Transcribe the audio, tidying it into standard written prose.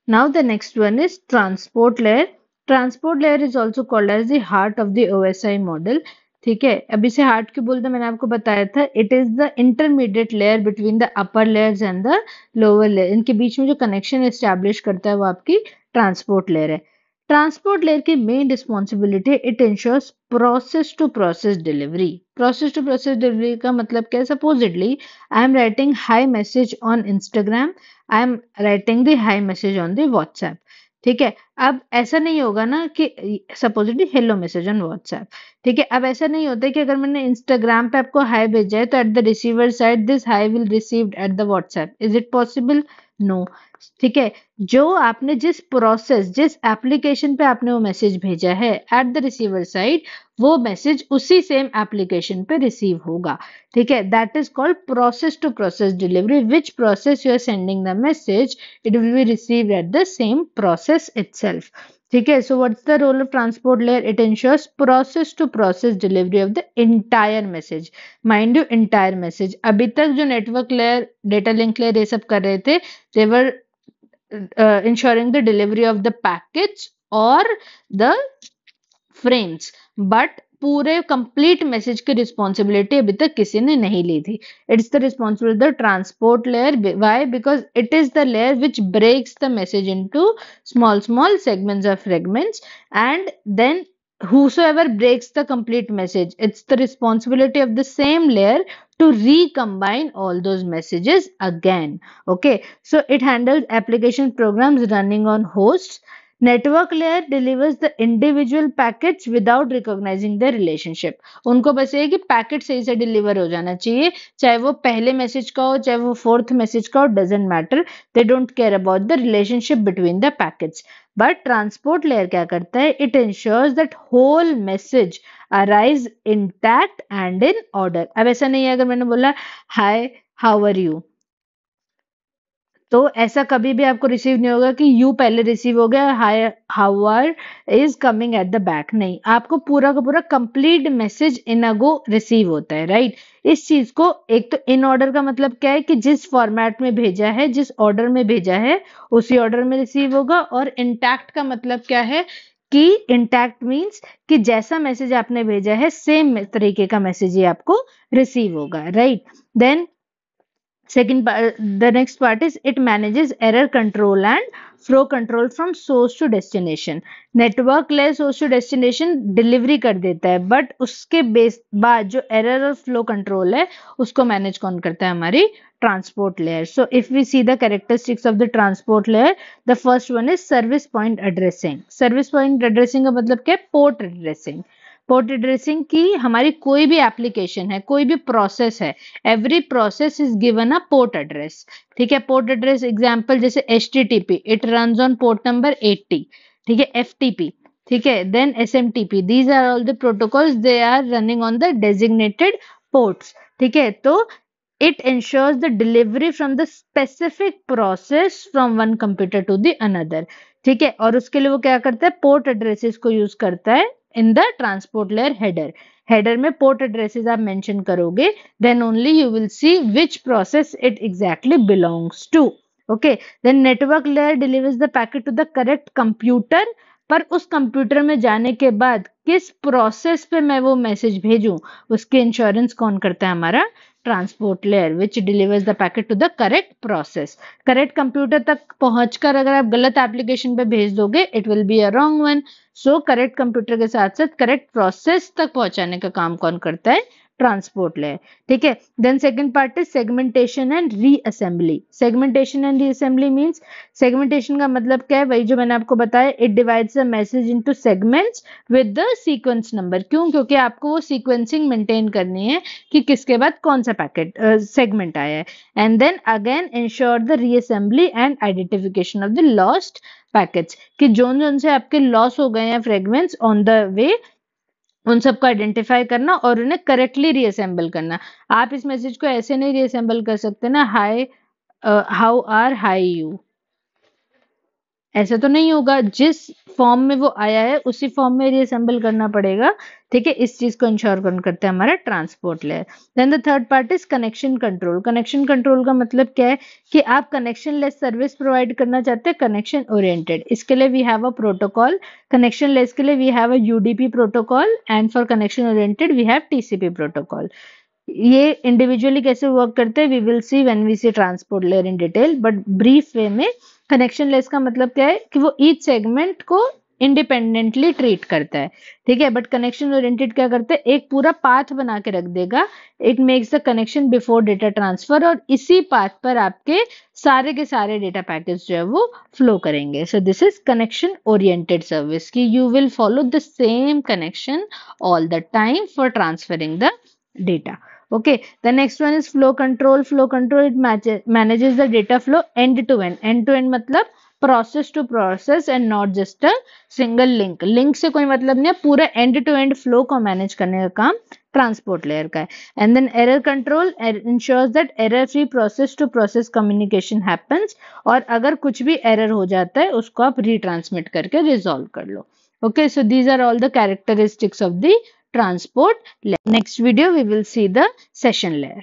Now the next one is transport layer. Transport layer is also called as the heart of the OSI model. ठीक है, अभी से heart क्यों बोलते मैंने आपको बताया था, it is the intermediate layer between the upper layers and the lower layer, इनके बीच में जो कनेक्शन एस्टैब्लिश करता है वो आपकी ट्रांसपोर्ट लेयर है। ट्रांसपोर्ट लेयर की main responsibility, it ensures process to process delivery. Process to process delivery का मतलब क्या है? Supposedly I am writing hi message on Instagram, I am writing the hi message on the WhatsApp. ठीक है, अब ऐसा नहीं होगा ना कि supposedly hello message on WhatsApp. ठीक है, अब ऐसा नहीं होता है कि अगर मैंने इंस्टाग्राम पे आपको हाई भेजा है तो at the receiver side this hi will received at the WhatsApp. Is it possible? No. ठीक है, जो आपने जिस प्रोसेस, जिस एप्लीकेशन पे आपने वो मैसेज भेजा है एट द रिसीवर साइड, वो मैसेज उसी सेम एप्लीकेशन पे रिसीव होगा। ठीक है, that is called process to process delivery. Which process you are sending the message, it will be received at the same process itself. ठीक है, so what's the role of transport layer? It ensures process to process delivery of the entire message. Mind you, entire message. अभी तक जो network layer, data link layer ये सब कर रहे थे, they were ensuring the delivery of the packets or the frames, but पूरे complete message की रिस्पॉन्सिबिलिटी अभी तक किसी ने नहीं ली थी। It's the responsibility the transport layer. Why? Because it is the layer which breaks the message into small small segments or fragments, and then whosoever breaks the complete message, it's the responsibility of the same layer to recombine all those messages again. Okay, so it handles application programs running on hosts. Network layer delivers the individual packets without recognizing the relationship. उनको बस ये कि packet सही से deliver हो जाना चाहिए, चाहे वो पहले मैसेज का हो चाहे वो फोर्थ मैसेज का हो, doesn't matter. They don't care about the relationship between the packets. But transport layer क्या करता है? It ensures that whole message arrives intact and in order. अब ऐसा नहीं है अगर मैंने बोला हाय हाउ आर यू, तो ऐसा कभी भी आपको रिसीव नहीं होगा कि यू पहले रिसीव हो गया, hi how are is coming at the back. नहीं, आपको पूरा का पूरा complete message in a go receive होता है, राइट। इस चीज को, एक तो इन ऑर्डर का मतलब क्या है कि जिस फॉर्मेट में भेजा है, जिस ऑर्डर में भेजा है उसी ऑर्डर में रिसीव होगा। और इंटैक्ट का मतलब क्या है कि इंटैक्ट मीन्स कि जैसा मैसेज आपने भेजा है सेम तरीके का मैसेज ही आपको रिसीव होगा, right. Then second part, the next part is it manages error control and flow control from source to destination. Network layer source to destination delivery कर देता है, बट उसके बेस बाद जो एरर और फ्लो कंट्रोल है उसको मैनेज कौन करता है? हमारी transport layer. So if we see the characteristics of the transport layer, the first one is service point addressing. Service point addressing का मतलब क्या है? Port addressing. पोर्ट एड्रेसिंग की हमारी कोई भी एप्लीकेशन है, कोई भी प्रोसेस है, every process is given a port address. ठीक है, पोर्ट एड्रेस एग्जांपल जैसे HTTP, it runs on port number 80। ठीक है, FTP, ठीक है, then SMTP, these are all the protocols, they are running on the designated ports. ठीक है, तो it ensures the delivery from the specific process from one computer to the another। ठीक है, और उसके लिए वो क्या करता है? पोर्ट एड्रेसेस को यूज करता है in the transport layer header. Header में पोर्ट एड्रेसेस आप मेंशन करोगे, then only you will see which process it exactly belongs to. Okay, then network layer delivers the packet to the correct computer. पर उस computer में जाने के बाद किस प्रोसेस पे मैं वो मैसेज भेजूं, उसकी इंश्योरेंस कौन करता है? हमारा transport layer, which delivers the packet to the correct process. Correct computer तक पहुंचकर अगर आप गलत एप्लीकेशन पे भेज दोगे, it will be a wrong one. So correct computer के साथ साथ करेक्ट प्रोसेस तक पहुंचाने का काम कौन करता है? Transport layer. ठीक है, then second part is segmentation and reassembly. Segmentation and reassembly means, segmentation का मतलब क्या है? वही जो मैंने आपको बताया, it divides the message into segments with the sequence number. क्यों? क्योंकि आपको वो सीक्वेंसिंग मेंटेन करनी है कि किसके बाद कौन सा पैकेट सेगमेंट आया है। And then again ensure the reassembly and identification of the lost packets, कि जोन जोन से आपके लॉस हो गए हैं फ्रेगमेंट्स ऑन द वे, उन सबको आइडेंटिफाई करना और उन्हें करेक्टली रीअसेंबल करना। आप इस मैसेज को ऐसे नहीं रीअसेंबल कर सकते ना, hi how are hi you, ऐसा तो नहीं होगा। जिस फॉर्म में वो आया है उसी फॉर्म में रीअसेंबल करना पड़ेगा, ठीक है। इस चीज को इंश्योर कौन करता है, हमारा transport layer. Then the third part is connection control. Connection control का मतलब क्या है कि आप कनेक्शन लेस सर्विस प्रोवाइड करना चाहते हैं, कनेक्शन ओरिएंटेड। इसके लिए we have a protocol, connectionless के लिए we have a UDP protocol, and for connection oriented we have TCP protocol. ये इंडिविजुअली कैसे वर्क करते हैं we will see when we see transport layer in detail, but brief way में connectionless का मतलब क्या है कि वो ईच सेगमेंट को इंडिपेंडेंटली ट्रीट करता है, ठीक है। बट कनेक्शन ओरिएंटेड क्या करते हैं, एक पूरा पाथ बना के रख देगा, it makes the connection before data transfer, और इसी पाथ पर आपके सारे के सारे डेटा पैकेज जो है वो फ्लो करेंगे। So this is connection oriented service की you will follow the same connection all the time for transferring the data. Okay, the next one is flow control. Flow control, it manages the data flow end to end. End to end मतलब process to process and not just a single link. Link से कोई मतलब नहीं है, पूरा end to end flow को manage करने का काम ट्रांसपोर्ट लेयर का है। And then error control ensures that error free process to process communication happens, और अगर कुछ भी एरर हो जाता है उसको आप रीट्रांसमिट करके रिजॉल्व कर लो। Okay, so these are all the characteristics of the transport layer. Next video we will see the session layer.